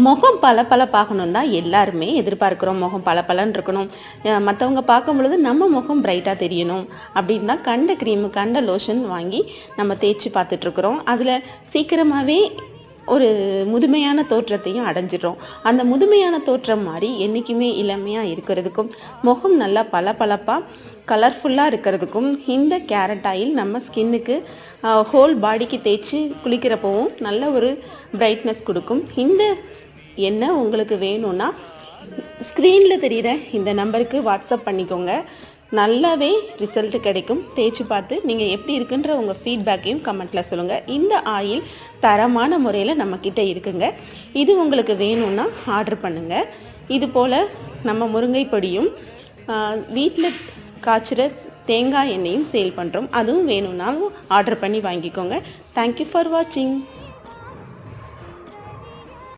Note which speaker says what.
Speaker 1: முகம் பளபளப்பாகணும் தான் எல்லாருமே எதிர்பார்க்குறோம். முகம் பளபளன்னு இருக்கணும். மத்தவங்க பார்க்கும்பொழுது நம்ம முகம் பிரைட்டா தெரியணும் அப்படின்னு தான் கண்ட கிரீமு, கண்ட லோஷன் வாங்கி நம்ம தேய்ச்சு பார்த்துட்ருக்குறோம். அதில சீக்கிரமாவே ஒரு முதுமையான தோற்றத்தையும் அடைஞ்சிடுறோம். அந்த முதுமையான தோற்றம் மாறி என்றைக்குமே இளமையா இருக்கிறதுக்கும், முகம் நல்லா பளபளப்பா கலர்ஃபுல்லா இருக்கிறதுக்கும் இந்த கேரட் ஆயில் நம்ம ஸ்கின்னுக்கு ஹோல் பாடிக்கு தேய்ச்சி குளிக்கிறப்பவும் நல்ல ஒரு பிரைட்னஸ் கொடுக்கும். இந்த எண்ணெய் உங்களுக்கு வேணும்னா ஸ்க்ரீனில் தெரிகிற இந்த நம்பருக்கு வாட்ஸ்அப் பண்ணிக்கோங்க. நல்லாவே ரிசல்ட் கிடைக்கும். தேய்ச்சி பார்த்து நீங்கள் எப்படி இருக்குன்ற உங்கள் ஃபீட்பேக்கையும் கமெண்ட்டில் சொல்லுங்கள். இந்த ஆயில் தரமான முறையில் நம்மக்கிட்ட இருக்குங்க. இது உங்களுக்கு வேணும்னா ஆர்டர் பண்ணுங்கள். இது போல் நம்ம முருங்கை பொடியும் வீட்டில் காய்ச்சுற தேங்காய் எண்ணெயும் சேல் பண்ணுறோம். அதுவும் வேணும்னாலும் ஆர்டர் பண்ணி வாங்கிக்கோங்க. தேங்க்யூ ஃபார் வாட்சிங்.